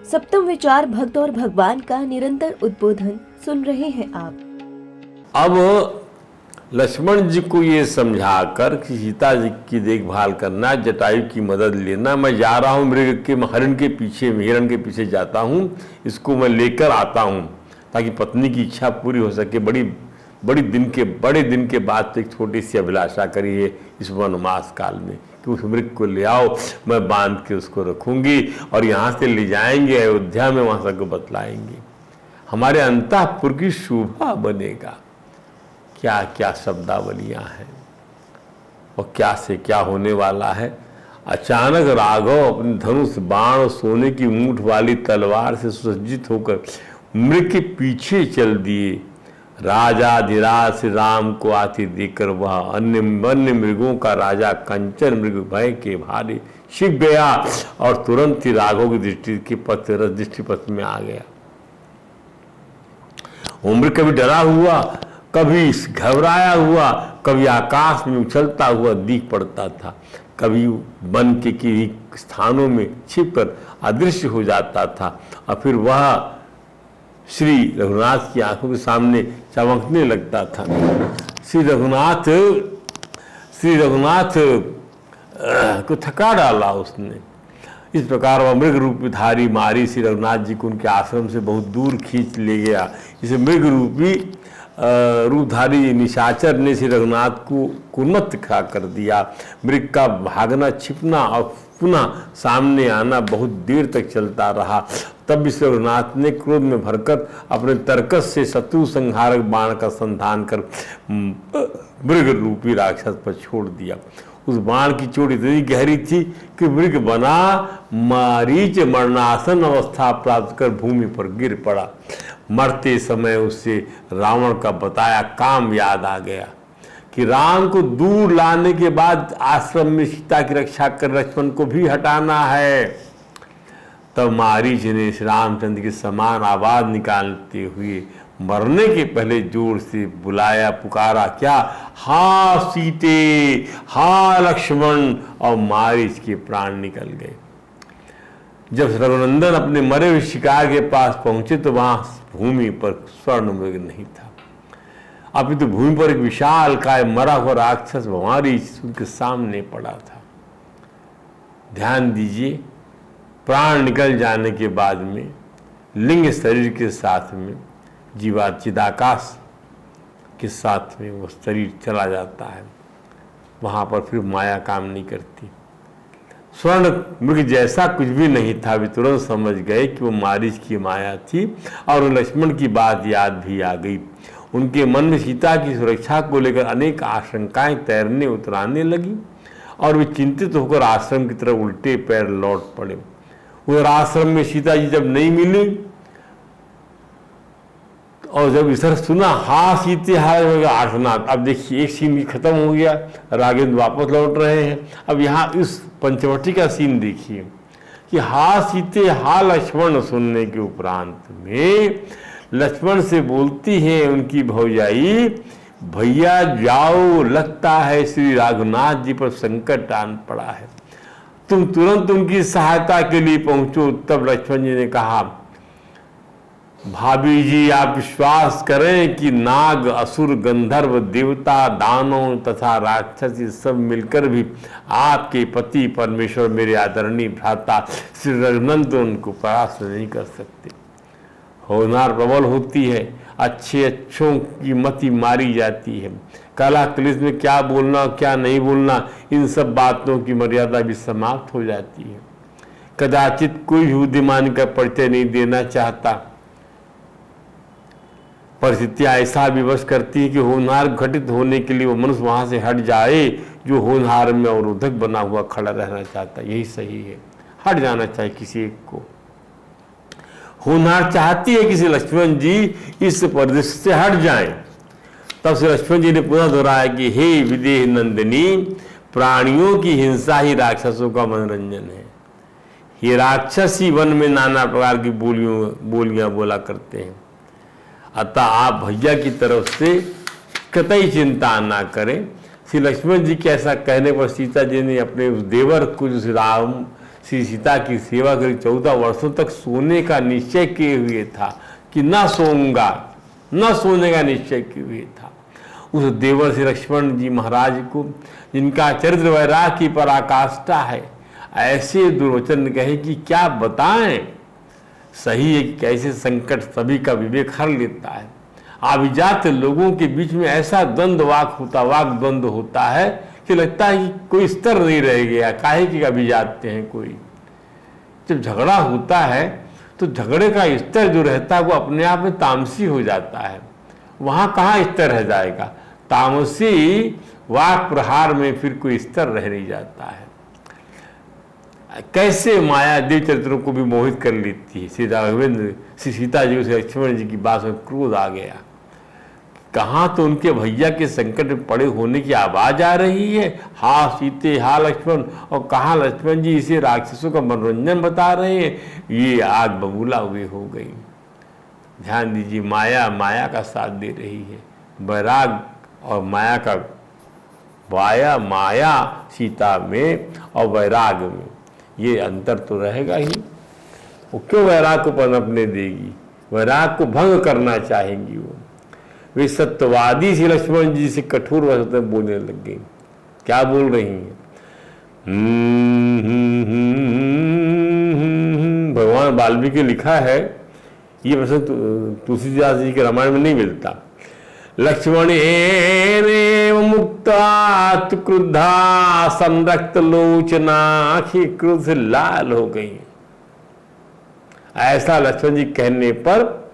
सप्तम विचार भक्त और भगवान का निरंतर उद्बोधन सुन रहे हैं आप। अब लक्ष्मण जी को ये समझाकर कि सीता जी की देखभाल करना, जटायु की मदद लेना, मैं जा रहा हूँ मृग के हिरण के पीछे जाता हूँ, इसको मैं लेकर आता हूँ ताकि पत्नी की इच्छा पूरी हो सके। बड़े दिन के बाद तो एक छोटी सी अभिलाषा करी है इस वनवास काल में कि उस मृग को ले आओ, मैं बांध के उसको रखूंगी और यहाँ से ले जाएंगे अयोध्या में, वहाँ सबको बतलाएंगे, हमारे अंतःपुर की शोभा बनेगा। क्या क्या शब्दावलियां हैं और क्या से क्या होने वाला है। अचानक राघव अपने धनुष बाण और सोने की मूठ वाली तलवार से सुसज्जित होकर मृग के पीछे चल दिए। राजाधिराज श्री राम को आते देखकर वह अन्य वन्य मृगों का राजा कंचन मृग भय के भारे छिप गया और तुरंत ही राघव की दृष्टिपथ में आ गया। वो मृग कभी डरा हुआ, कभी घबराया हुआ, कभी आकाश में उछलता हुआ दिख पड़ता था, कभी वन के किसी स्थानों में छिपकर अदृश्य हो जाता था और फिर वह श्री रघुनाथ की आंखों के सामने चमकने लगता था। श्री रघुनाथ को थका डाला उसने। इस प्रकार वह मृग रूपधारी मारी श्री रघुनाथ जी को उनके आश्रम से बहुत दूर खींच ले गया। इसे मृग रूपी रूपधारी निशाचर ने श्री रघुनाथ को कुन्मत्त खा कर दिया। मृग का भागना, छिपना और पुनः सामने आना बहुत देर तक चलता रहा। तब श्री रघुनाथ ने क्रोध में भरकर अपने तरकस से शत्रु संहारक बाण का संधान कर मृग रूपी राक्षस पर छोड़ दिया। उस बाण की चोट इतनी गहरी थी कि मृग बना मारीच मरणासन अवस्था प्राप्त कर भूमि पर गिर पड़ा। मरते समय उससे रावण का बताया काम याद आ गया कि राम को दूर लाने के बाद आश्रम में सीता की रक्षा कर लक्ष्मण को भी हटाना है। तब मारीच ने श्री रामचंद्र के समान आवाज निकालते हुए मरने के पहले जोर से बुलाया, पुकारा, क्या? हा सीते, हा लक्ष्मण, और मारीच के प्राण निकल गए। जब रघुनंदन अपने मरे हुए शिकार के पास पहुंचे तो वहां भूमि पर स्वर्ण मृग नहीं था, अभी तो भूमि पर एक विशाल काय मरा हुआ राक्षस मारीच उनके सामने पड़ा था। ध्यान दीजिए, प्राण निकल जाने के बाद में लिंग शरीर के साथ में चिदाकाश के साथ में वो शरीर चला जाता है, वहाँ पर फिर माया काम नहीं करती। स्वर्ण मृग जैसा कुछ भी नहीं था। वे तुरंत समझ गए कि वो मारीच की माया थी और लक्ष्मण की बात याद भी आ गई। उनके मन में सीता की सुरक्षा को लेकर अनेक आशंकाएं तैरने उतराने लगी और वे चिंतित होकर आश्रम की तरफ उल्टे पैर लौट पड़े। उधर आश्रम में सीता जी जब नहीं मिली और जब इस तरह सुना, हा सीते हा आठनाथ। अब देखिए, एक सीन खत्म हो गया, राघवेंद्र वापस लौट रहे हैं। अब यहाँ इस पंचवटी का सीन देखिए कि हा सीते हा लक्ष्मण सुनने के उपरांत में लक्ष्मण से बोलती है उनकी भौजाई, भैया जाओ, लगता है श्री रघुनाथ जी पर संकट आन पड़ा है, तुम तुरंत उनकी सहायता के लिए पहुंचो। तब लक्ष्मण जी ने कहा, भाभी जी आप विश्वास करें कि नाग, असुर, गंधर्व, देवता, दानव तथा राक्षस ये सब मिलकर भी आपके पति परमेश्वर मेरे आदरणीय भ्राता श्री रघुनंदन को परास्त नहीं कर सकते। होनहार प्रबल होती है, अच्छों की मति मारी जाती है। कला कलिस में क्या बोलना क्या नहीं बोलना, इन सब बातों की मर्यादा भी समाप्त हो जाती है। कदाचित कोई बुद्धिमान का परिचय नहीं देना चाहता। परिस्थितियां ऐसा विवश करती है कि होनहार घटित होने के लिए वो मनुष्य वहां से हट जाए जो होनहार में अवरोधक बना हुआ खड़ा रहना चाहता है। यही सही है, हट जाना चाहिए किसी एक को। होनहार चाहती है कि लक्ष्मण जी इस परिदृश्य से हट जाएं। तब से लक्ष्मण जी ने पुनः दोहराया कि हे विदेह नंदिनी, प्राणियों की हिंसा ही राक्षसों का मनोरंजन है। ये राक्षस ही वन में नाना प्रकार की बोलियां बोला करते हैं। अतः आप भैया की तरफ से कतई चिंता ना करें। श्री लक्ष्मण जी के ऐसा कहने पर सीता जी ने अपने उस देवर को जो श्री सीता की सेवा करीब 14 वर्षों तक सोने का निश्चय किए हुए था कि न सोऊंगा, न सोने का निश्चय किए हुए था। उस देवर से लक्ष्मण जी महाराज को, जिनका चरित्र वैराग की पराकाष्ठा है, ऐसे दुर्वचन कहे कि क्या बताएं। सही है कि कैसे संकट सभी का विवेक हर लेता है। अभिजात लोगों के बीच में ऐसा वाक द्वंद्व होता है कि लगता है कि कोई स्तर नहीं रह गया, काहे कि अभिजात हैं कोई। जब झगड़ा होता है तो झगड़े का स्तर जो रहता है वो अपने आप में तामसी हो जाता है। वहाँ कहाँ स्तर रह जाएगा, तामसी वाक प्रहार में फिर कोई स्तर रह नहीं जाता है। कैसे माया देव चरित्रों को भी मोहित कर लेती है। श्री राघवेंद्र श्री सीता जी से लक्ष्मण जी की बात में क्रोध आ गया। कहाँ तो उनके भैया के संकट में पड़े होने की आवाज आ रही है, हा सीते हा लक्ष्मण, और कहाँ लक्ष्मण जी इसे राक्षसों का मनोरंजन बता रहे हैं। ये आग बबूला हुए हो गई। ध्यान दीजिए, माया माया का साथ दे रही है, वैराग और माया का माया सीता में और वैराग में ये अंतर तो रहेगा ही। वो क्यों वैराग को पनपने देगी, वैराग को भंग करना चाहेंगी वो। वे सत्यवादी से लक्ष्मण जी से कठोर भाषा में बोलने लग गई। क्या बोल रही हैं? भगवान वाल्मीकि लिखा है, ये प्रश्न तुलसीदास जी के रामायण में नहीं मिलता। लक्ष्मण मुक्ता क्रुद्धा संरक्त लोचना, आंखें क्रोध से लाल हो गई। ऐसा लक्ष्मण जी कहने पर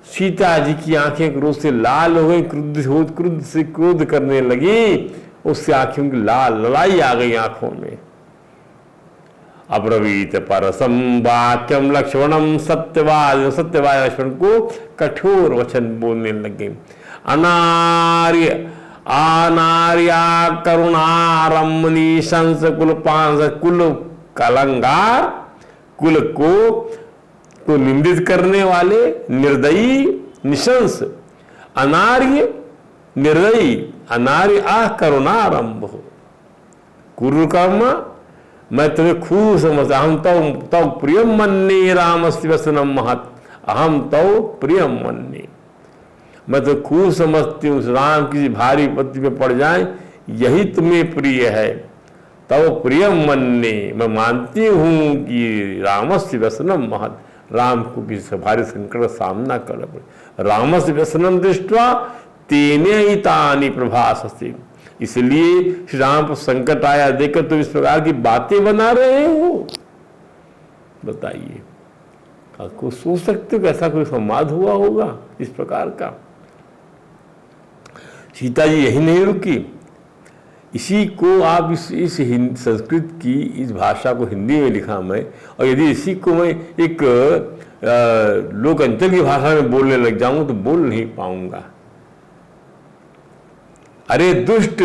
सीता जी की आंखें क्रोध से लाल हो गई, क्रुद्ध से क्रोध करने लगी। उससे आंखों की लड़ाई आ गई आंखों में। अब्रवीत परसम वाक्यम लक्ष्मणम सत्यवाद लक्ष्मण को कठोर वचन बोलने लगे। अनार्या करुणारमणी शंस कुल पांस, कुल कलंगार, कुल को निंदित करने वाले, निर्दयी निशंस, अनार्य निर्दयी, अनार्य करुणारंभ, कुरु कर्म, मैं तुम्हें खूब समझता। अहम तौ प्रियम मन्ये रामस्य वसनम महत्, अहम तौ प्रियम मन्ये, मैं तो खूब समझती हूँ। राम किसी भारी विपत्ति में पड़ जाए यही तुम्हें प्रिय है। तौ प्रियम मन्ये, मैं मानती हूँ कि रामस्य वसनम महत्, राम को किसी भारी संकट का सामना करना पड़े। रामस्य व्यसनम दृष्ट्वा तेने ही तानि प्रभासते, इसलिए श्री राम पर संकट आया देखकर तुम इस प्रकार की बातें बना रहे हो। बताइए, आपको सोच सकते हो कि ऐसा कोई संवाद हुआ होगा इस प्रकार का। सीता जी यही नहीं रुकी, इसी को आप इस संस्कृत की इस भाषा को हिंदी में लिखा मैं, और यदि इसी को मैं एक लोकांचल की भाषा में बोलने लग जाऊं तो बोल नहीं पाऊंगा। अरे दुष्ट,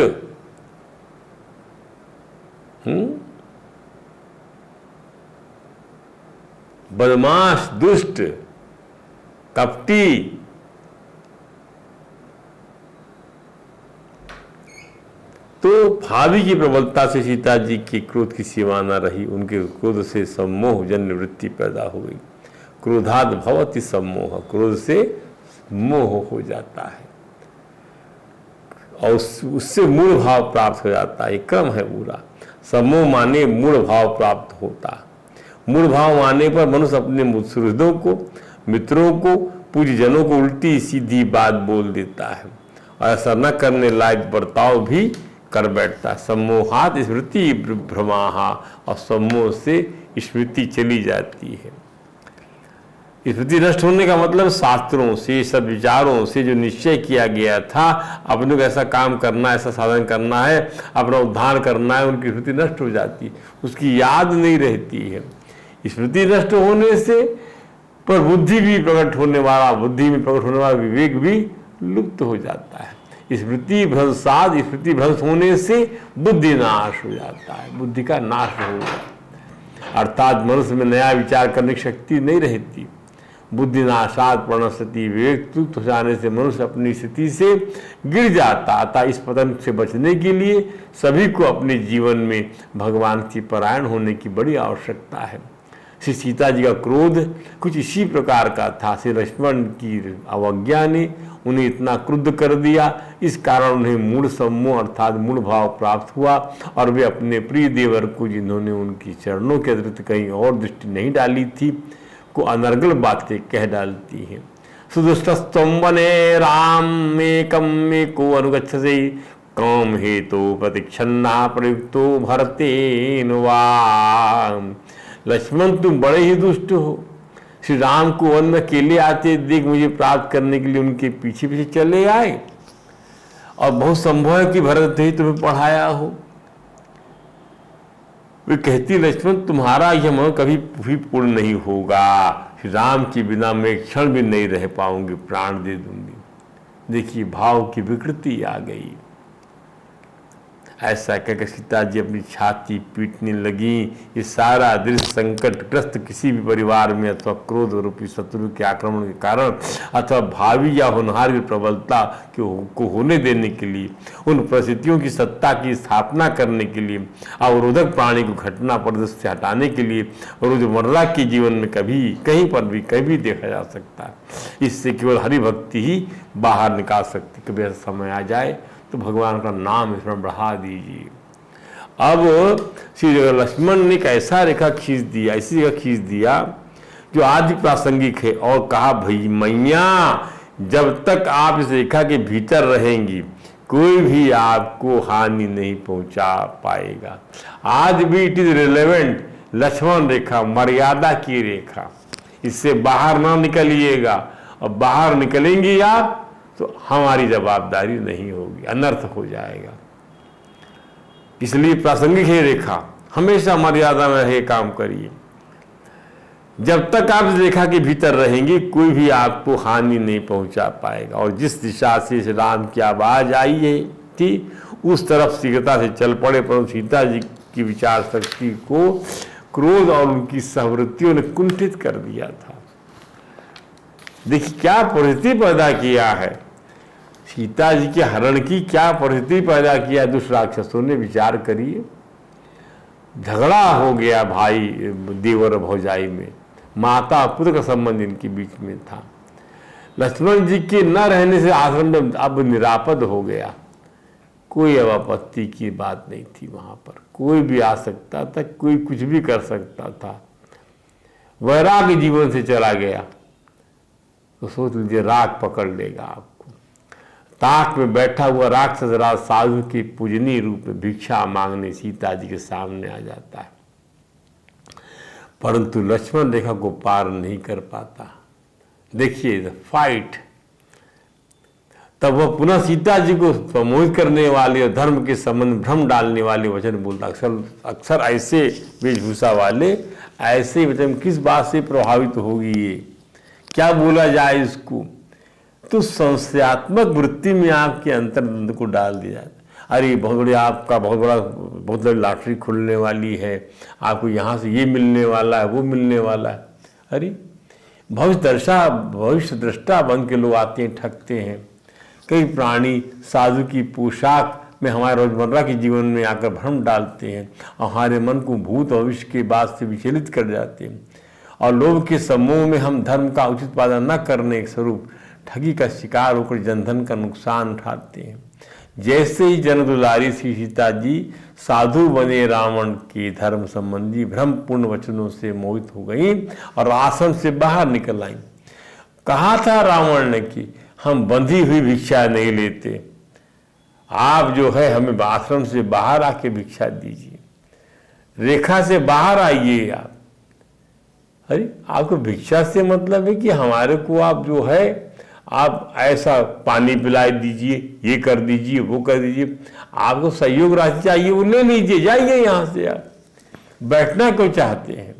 बदमाश, दुष्ट, कपटी, तो भावी की प्रबलता से सीता जी के क्रोध की सीमा न रही। उनके क्रोध से सम्मोह जन्य वृत्ति पैदा हो गई। क्रोधाद भवति सम्मोह, क्रोध से मोह हो जाता है और उससे मूल भाव प्राप्त हो जाता है। क्रम है पूरा। सम्मोह माने मूल भाव प्राप्त होता। मूल भाव माने पर मनुष्य अपने सुहृदों को, मित्रों को, पूज्यजनों को उल्टी सीधी बात बोल देता है और ऐसा न करने लायक बर्ताव भी कर बैठता है। सम्मोहात स्मृति भ्रमाहा, और सम्मोह से स्मृति चली जाती है। स्मृति नष्ट होने का मतलब शास्त्रों से, सब विचारों से जो निश्चय किया गया था, अपने को ऐसा काम करना, ऐसा साधन करना है, अपना उद्धार करना है, उनकी स्मृति नष्ट हो जाती है, उसकी याद नहीं रहती है। स्मृति नष्ट होने से पर बुद्धि में प्रकट होने वाला विवेक भी लुप्त हो जाता है। स्मृति भ्रंशाद, स्मृति भ्रंश होने से बुद्धि नाश हो जाता है, बुद्धि का नाश हो जाता है, अर्थात मनुष्य में नया विचार करने की शक्ति नहीं रहती। बुद्धिनाशात प्रणश्यति, विवेक चुप्त हो जाने से मनुष्य अपनी स्थिति से गिर जाता। अतः इस पतन से बचने के लिए सभी को अपने जीवन में भगवान की परायण होने की बड़ी आवश्यकता है। श्री सीता जी का क्रोध कुछ इसी प्रकार का था। श्री लक्ष्मण की अवज्ञा ने उन्हें इतना क्रुद्ध कर दिया, इस कारण उन्हें मूढ़ सम्मोह अर्थात मूढ़ भाव प्राप्त हुआ और वे अपने प्रिय देवर को, जिन्होंने उनकी चरणों के अतिरिक्त कहीं और दृष्टि नहीं डाली थी, को अनर्गल बातें कह डालती हैं। सुदुष्टस्त्वं वने राम मेकं मेको अनुगच्छसे, काम हेतु प्रतिक्षन्ना प्रयुक्तो भरतेन वा। लक्ष्मण तुम बड़े ही दुष्ट हो। श्री राम को वन में अकेले आते देख मुझे प्राप्त करने के लिए उनके पीछे पीछे चले आए, और बहुत संभव है कि भरत ने ही तुम्हें पढ़ाया हो। वे कहती, लक्ष्मण तुम्हारा यह मन कभी भी पूर्ण नहीं होगा। श्री राम के बिना मैं एक क्षण भी नहीं रह पाऊंगी, प्राण दे दूंगी। देखिए भाव की विकृति आ गई। ऐसा कहकर सीता जी अपनी छाती पीटने लगी। ये सारा दृश्य संकटग्रस्त किसी भी परिवार में अथवा क्रोध रूपी शत्रु के आक्रमण के कारण अथवा भावी या होनहार की प्रबलता को होने देने के लिए, उन परिस्थितियों की सत्ता की स्थापना करने के लिए, अवरोधक प्राणी को घटना परिदृश्य से हटाने के लिए रोजमर्रा के जीवन में कभी कहीं पर भी कभी देखा जा सकता है। इससे केवल हरि भक्ति ही बाहर निकाल सकती। कभी ऐसा समय आ जाए तो भगवान का नाम स्मरण बढ़ा दीजिए। अब श्री लक्ष्मण ने एक ऐसा रेखा खींच दिया, ऐसी रेखा खींच दिया जो आज प्रासंगिक है, और कहा, भई मैया जब तक आप इस रेखा के भीतर रहेंगी कोई भी आपको हानि नहीं पहुंचा पाएगा। आज भी इट इज रिलेवेंट। लक्ष्मण रेखा मर्यादा की रेखा, इससे बाहर ना निकलिएगा, और बाहर निकलेंगी आप तो हमारी जवाबदारी नहीं होगी, अनर्थ हो जाएगा। इसलिए प्रासंगिक है रेखा, हमेशा मर्यादा में रह काम करिए। जब तक आप इस रेखा के भीतर रहेंगे कोई भी आपको हानि नहीं पहुंचा पाएगा। और जिस दिशा से राम की आवाज आई है थी उस तरफ शीघ्रता से चल पड़े, परंतु सीता जी की विचार शक्ति को क्रोध और उनकी सहवृत्तियों ने कुंठित कर दिया था। देखिए क्या परिस्थिति पैदा किया है, सीता जी के हरण की क्या परिस्थिति पैदा किया दुष्ट राक्षसों ने। विचार करिए, झगड़ा हो गया भाई देवर भौजाई में, माता पुत्र का संबंध इनके बीच में था। लक्ष्मण जी के न रहने से आश्रम में अब निरापद हो गया। कोई अब आपत्ति की बात नहीं थी, वहां पर कोई भी आ सकता था, कोई कुछ भी कर सकता था। वैराग्य जीवन से चला गया तो सोच लीजिए राग पकड़ लेगा आपको। ताक में बैठा हुआ राक्षस राज साधु के पूजनीय रूप में भिक्षा मांगने सीता जी के सामने आ जाता है, परंतु लक्ष्मण रेखा को पार नहीं कर पाता। देखिए फाइट। तब वह पुनः सीता जी को सम्मोहित करने वाले और धर्म के संबंध भ्रम डालने वाले वचन बोलता। अक्सर ऐसे वेशभूषा वाले ऐसे ही वचन किस बात से प्रभावित होगी, ये क्या बोला जाए इसको, तो संशयात्मक वृत्ति में आपके अंतर्द्वंद को डाल दिया जाता। अरे बहुत बड़ी आपका बहुत बड़ी लॉटरी खुलने वाली है, आपको यहाँ से ये मिलने वाला है, वो मिलने वाला है। अरे भविष्य दृष्टा बन के लोग आते हैं, ठगते हैं। कई प्राणी साधु की पोशाक में हमारे रोजमर्रा के जीवन में आकर भ्रम डालते हैं और हमारे मन को भूत भविष्य के बात से विचलित कर जाते हैं, और लोभ के समूह में हम धर्म का उचित पालन न करने के स्वरूप ठगी का शिकार होकर जनधन का नुकसान उठाते हैं। जैसे ही जनदुलारी श्री सीता जी साधु बने रावण के धर्म संबंधी भ्रमपूर्ण वचनों से मोहित हो गई और आश्रम से बाहर निकल आई। कहा था रावण ने कि हम बंधी हुई भिक्षा नहीं लेते, आप जो है हमें आश्रम से बाहर आके भिक्षा दीजिए, रेखा से बाहर आइए आप। अरे आपको भिक्षा से मतलब है कि हमारे को आप जो है आप ऐसा पानी पिला दीजिए, ये कर दीजिए, वो कर दीजिए, आपको सहयोग राशि चाहिए वो ले लीजिए, जाइए यहाँ से। आप बैठना क्यों चाहते हैं।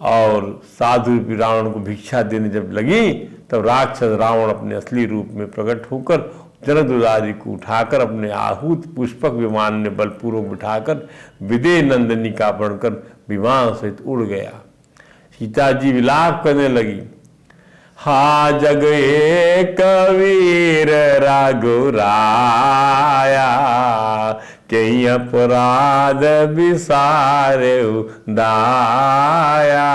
और साधु रावण को भिक्षा देने जब लगी तब राक्षस रावण अपने असली रूप में प्रकट होकर जनदुलारी को उठाकर अपने आहूत पुष्पक विमान में बलपूर्वक बिठाकर विदेह नंदिनी का अपहरण कर विमान सहित उड़ गया। सीता जी विलाप करने लगी। हा जग एक वीर रघुराया, कई अपराध विसारे दाया।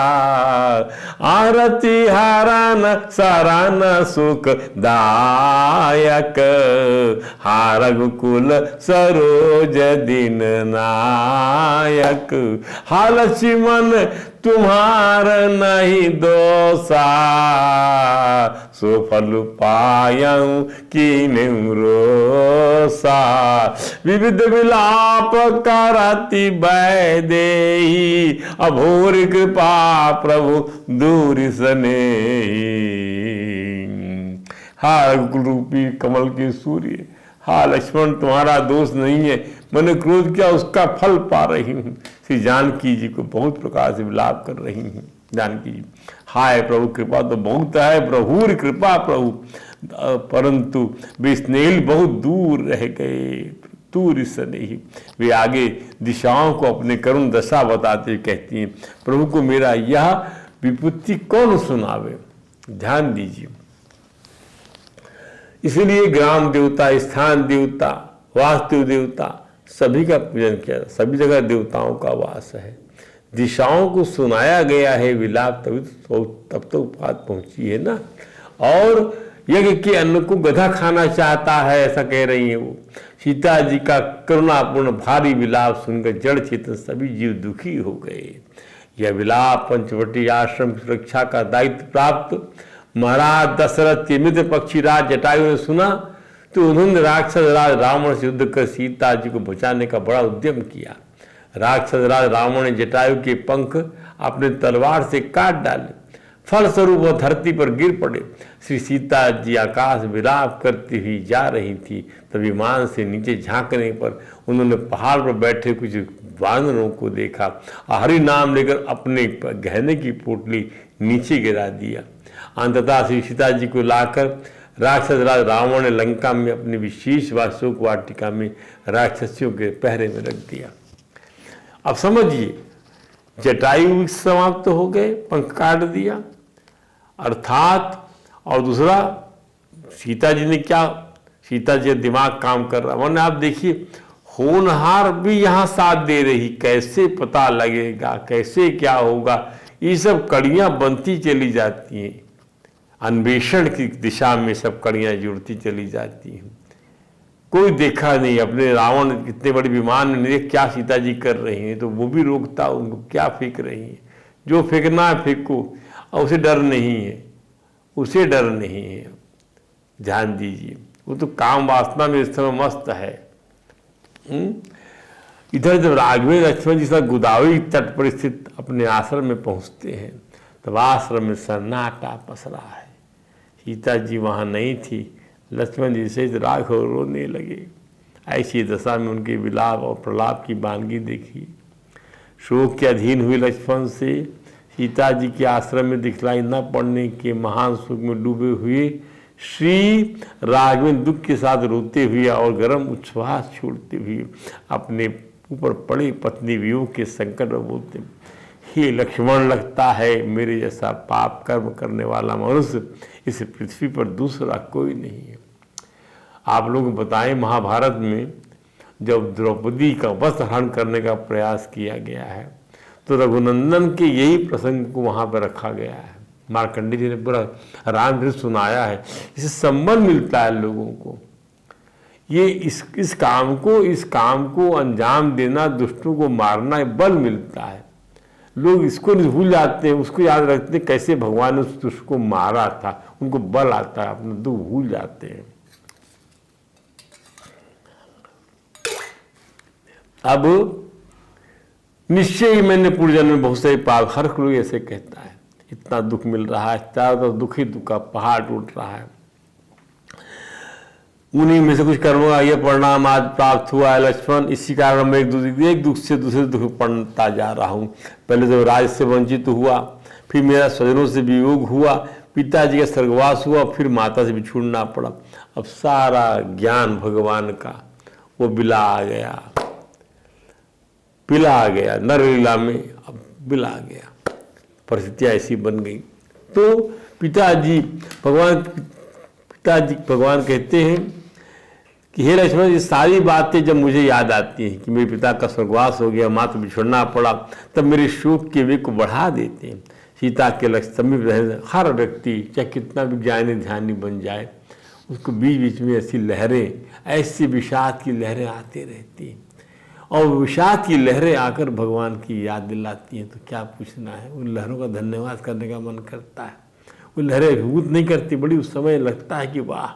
आरती हरन शरण सुख दायक, हा रघुकुल सरोज दिन नायक। हा लक्ष्मण तुम्हार नहीं दोषा, सो फल पायऊ कीन्हु रोषा। विविध विलाप करति वैदेही, अघोर कृपा प्रभु दूर सनेही। हा रघुकुल रूपी कमल के सूर्य, हा लक्ष्मण तुम्हारा दोष नहीं है, मैंने क्रोध किया उसका फल पा रही हूँ। श्री जानकी जी को बहुत प्रकार से विलाप कर रही हूँ। जानकी जी, हाय प्रभु कृपा तो बहुत है, प्रभुर कृपा प्रभु, परंतु वे स्नेहिल बहुत दूर रह गए, दूर स्नेही। वे आगे दिशाओं को अपने करुण दशा बताते हुए कहती हैं, प्रभु को मेरा यह विपत्ति कौन सुनावे। ध्यान दीजिए, इसलिए ग्राम देवता, स्थान देवता, वास्तु देवता सभी का पूजन किया, सभी जगह देवताओं का वास है। दिशाओं को सुनाया गया है विलाप, तभी तो तब तो बात पहुंची है ना। और यज्ञ के अन्न को गधा खाना चाहता है, ऐसा कह रही है वो। सीता जी का करुणापूर्ण भारी विलाप सुनकर जड़ चेतन सभी जीव दुखी हो गए। यह विलाप पंचवटी आश्रम की सुरक्षा का दायित्व प्राप्त महाराज दशरथ के मित्र पक्षीराज जटायु ने सुना तो उन्होंने राक्षस राज रावण से युद्ध कर सीता जी को बचाने का बड़ा उद्यम किया। राक्षस राज रावण ने जटायु के पंख अपने तलवार से काट डाले, फलस्वरूप वह धरती पर गिर पड़े। श्री सीता जी आकाश विलाप करती हुई जा रही थी, तभी विमान से नीचे झांकने पर उन्होंने पहाड़ पर बैठे कुछ वानरों को देखा। हरि नाम लेकर अपने गहने की पोटली नीचे गिरा दिया। अंततः श्री सीता जी को लाकर राक्षस राज रावण ने लंका में अपनी विशेष वासुक वाटिका में राक्षसियों के पहरे में रख दिया। अब समझिए, जटायु समाप्त हो गए, पंख काट दिया अर्थात। और दूसरा, सीता जी ने क्या, सीता जी दिमाग काम कर रहा, वरना आप देखिए होनहार भी यहाँ साथ दे रही, कैसे पता लगेगा, कैसे क्या होगा, ये सब कड़ियाँ बनती चली जाती हैं। अन्वेषण की दिशा में सब कड़ियाँ जुड़ती चली जाती हैं। कोई देखा नहीं, अपने रावण कितने बड़े विमान में नहीं, क्या सीता जी कर रही हैं, तो वो भी रोकता उनको, क्या फेंक रही हैं, जो फेंकना है फेंको, और उसे डर नहीं है, उसे डर नहीं है। ध्यान दीजिए, वो तो काम वासना में इस समय मस्त है। इधर जब राघवेंद्र लक्ष्मण जी साथ गोदावरी तट पर स्थित अपने आश्रम में पहुंचते हैं, तब आश्रम में सन्नाटा पसरा है। सीता जी वहाँ नहीं थी, लक्ष्मण जी से राघव रोने लगे। ऐसी दशा में उनके विलाप और प्रलाप की वानगी देखी। शोक के अधीन हुए लक्ष्मण से सीता जी के आश्रम में दिखलाई न पड़ने के महान सुख में डूबे हुए श्री राघवेंद्र दुख के साथ रोते हुए और गर्म उच्छ्वास छोड़ते हुए अपने ऊपर पड़े पत्नी वियोग के संकट में बोलते, हे लक्ष्मण, लगता है मेरे जैसा पाप कर्म करने वाला मनुष्य इस पृथ्वी पर दूसरा कोई नहीं है। आप लोग बताएं, महाभारत में जब द्रौपदी का वस्त्र हरण करने का प्रयास किया गया है तो रघुनंदन के यही प्रसंग को वहाँ पर रखा गया है। मार्कंडेय जी ने पूरा रामचरित सुनाया है। इससे संबंध मिलता है लोगों को। ये इस काम को अंजाम देना, दुष्टों को मारना बल मिलता है। लोग इसको भूल जाते हैं, उसको याद रखते हैं कैसे भगवान ने उस दुष्ट को मारा था, उनको बल आता है, अपना दुख भूल जाते हैं। अब निश्चय ही मैंने पूर्व जन्म में बहुत सारे पाप, हर कोई ऐसे कहता है, इतना दुख मिल रहा है, चारों तरफ दुख ही दुख का पहाड़ टूट रहा है। उन्हीं में से कुछ कर्मों का यह परिणाम आज प्राप्त हुआ है लक्ष्मण। इसी कारण मैं एक दुख से दूसरे दुख पड़ता जा रहा हूँ। पहले जब राज से वंचित हुआ, फिर मेरा स्वजनों से वियोग हुआ, पिताजी का स्वर्गवास हुआ, फिर माता से भी छूटना पड़ा। अब सारा ज्ञान भगवान का वो बिला आ गया नरलीला में, अब बिला गया। परिस्थितियाँ ऐसी बन गई। तो पिताजी भगवान कहते हैं कि हे लक्ष्मण, ये सारी बातें जब मुझे याद आती हैं कि मेरे पिता का स्वर्गवास हो गया, माँ तो बिछड़ना पड़ा, तब मेरे शोक के वेग को बढ़ा देते हैं। सीता के लक्ष्य समीप रहने हर व्यक्ति चाहे कितना भी ज्ञानी ध्यानी बन जाए, उसको बीच बीच में ऐसी लहरें, ऐसी विषाद की लहरें आती रहती हैं, और विषाद की लहरें आकर भगवान की याद दिलाती हैं। तो क्या पूछना है, उन लहरों का धन्यवाद करने का मन करता है। वो लहरें अभिभूत नहीं करती, बड़ी उस समय लगता है कि वाह,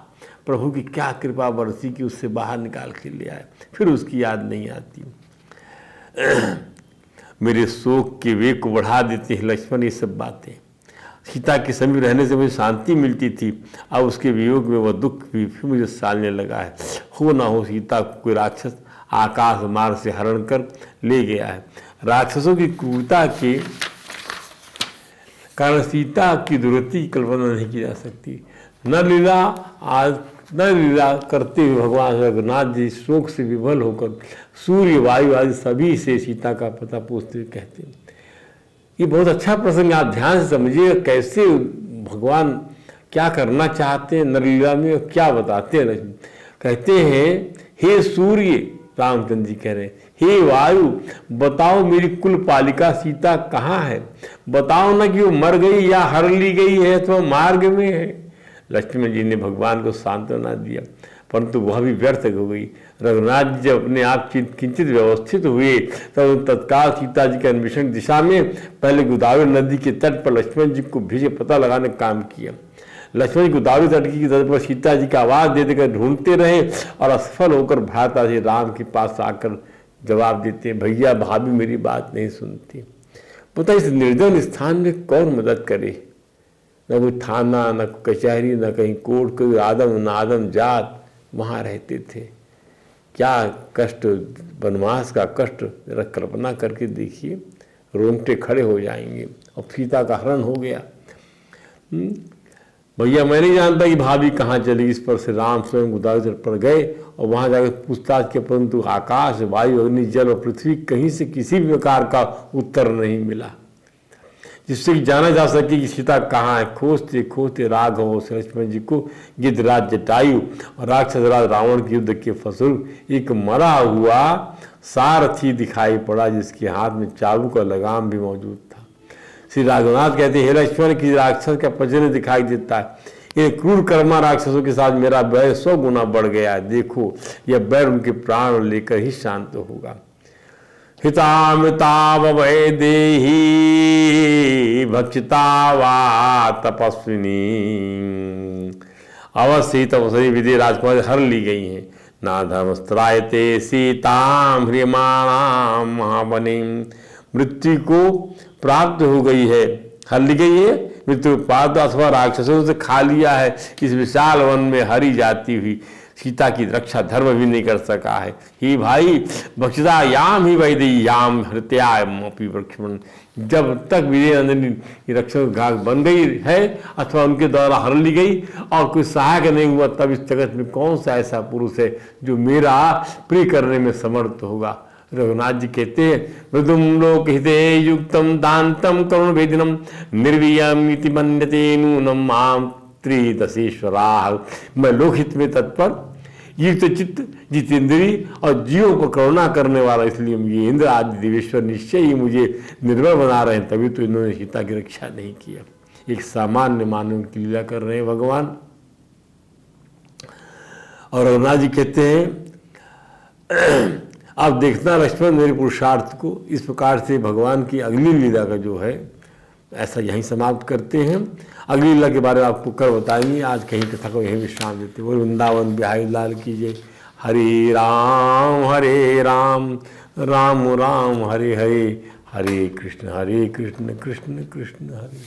प्रभु की क्या कृपा बरसी कि उससे बाहर निकाल के ले आए, फिर उसकी याद नहीं आती। मेरे शोक के वेग को बढ़ा देते हैं लक्ष्मण ये सब बातें। सीता के समीप रहने से मुझे शांति मिलती थी, अब उसके वियोग में वह दुख भी फिर मुझे सालने लगा है। हो ना हो सीता को कोई राक्षस आकाश मार्ग से हरण कर ले गया है। राक्षसों की क्रूरता के कारण सीता की दुर्गति की कल्पना नहीं की जा सकती। न लीला करते हुए भगवान रघुनाथ जी शोक से विवल होकर सूर्य वायु आदि सभी से सीता का पता पूछते हुए कहते हैं। ये बहुत अच्छा प्रसंग, आप ध्यान से समझिए कैसे भगवान क्या करना चाहते हैं नरलीला में, क्या बताते हैं। कहते हैं, हे सूर्य, रामचंद्र जी कह रहे हैं, हे वायु, बताओ मेरी कुल पालिका सीता कहाँ है। बताओ ना कि वो मर गई या हर ली गई है अथवा मार्ग में है। लक्ष्मण जी ने भगवान को सांत्वना दिया, परंतु वह भी व्यर्थ हो गई। रघुनाथ जी जब अपने आप किंचित व्यवस्थित हुए तब तत्काल सीता जी के अन्वेषण दिशा में पहले गोदावरी नदी के तट पर लक्ष्मण जी को भेजे पता लगाने का काम किया। लक्ष्मण जी गोदावरी तट की तट पर सीता जी का आवाज़ दे देकर ढूंढते रहे और असफल होकर भ्राता जी राम के पास आकर जवाब देते, भैया भाभी मेरी बात नहीं सुनती। पता इस निर्जन स्थान में कौन मदद करे, न कोई थाना, न कचहरी, न कहीं कोर्ट, कोई आदम नादम जात वहाँ रहते थे। क्या कष्ट, वनवास का कष्ट जरा कल्पना करके देखिए, रोंगटे खड़े हो जाएंगे। और सीता का हरण हो गया। भैया मैं नहीं जानता कि भाभी कहाँ चली। इस पर से राम स्वयं गोदावरी तट पर गए और वहाँ जाकर पूछताछ के, परंतु आकाश, वायु, अग्नि, जल और पृथ्वी कहीं से किसी भी प्रकार का उत्तर नहीं मिला जिससे कि जाना जा सके कि सीता कहाँ है। खोजते खोजते राघव और लक्ष्मण जी को गिद्धराज जटायु और राक्षस राज रावण के युद्ध के फलस्वरूप एक मरा हुआ सारथी दिखाई पड़ा, जिसके हाथ में चाबुक का लगाम भी मौजूद था। श्री रघुनाथ कहते हैं, हे लक्ष्मण, की राक्षस का प्रजन्य दिखाई देता है। ये क्रूर कर्मा राक्षसों के साथ मेरा बैर 100 गुना बढ़ गया है। देखो, यह बैर उनके प्राण लेकर ही शांत होगा। हितामृतावय देहि भक्षिता वा तपस्विनी। अवश्य तपस्वी विधि राजकुमार हर ली गई हैं। ना धर्मस्त्रायते सीताम ह्रियमाणाम महाबनी। मृत्यु को प्राप्त हो गई है, हर ली गई है, मृत्यु प्राप्त अथवा राक्षसों से खा लिया है। इस विशाल वन में हरी जाती हुई सीता की रक्षा धर्म भी नहीं कर सका है। ही भाई भक्षिता याम ही वैदेही याम हृत्यापि लक्ष्मण। जब तक विजय नंदिनी की रक्षा घाघ बन गई है अथवा उनके द्वारा हर ली गई और कोई सहायक नहीं हुआ, तब इस जगत में कौन सा ऐसा पुरुष है जो मेरा प्रिय करने में समर्थ होगा। रघुनाथ जी कहते हैं, मृदुम लोक हिते युक्तम दांतम करुण भेदिनम निर्वीयम इति मन्यते नूनम माम त्रिदशेश्वरा। मैं लोकहित में तत्पर, युक्त चित्त, जितेंद्री और जीवों को करुणा करने वाला, इसलिए ये इंद्र आदि देवेश्वर निश्चय ही मुझे निर्बल बना रहे हैं, तभी तो इन्होंने सीता की रक्षा नहीं किया। एक सामान्य मानव की लीला कर रहे हैं भगवान। और रघुनाथ जी कहते हैं, अब देखना लक्ष्मण मेरे पुरुषार्थ को। इस प्रकार से भगवान की अगली लीला का जो है ऐसा यहीं समाप्त करते हैं। अगली लीला के बारे में आपको कर बताएंगे। आज कहीं कथा को यहीं विश्राम देते हैं। वो वृंदावन बिहारी लाल कीजिए। हरे राम राम राम हरे हरे, हरे कृष्ण कृष्ण कृष्ण हरे।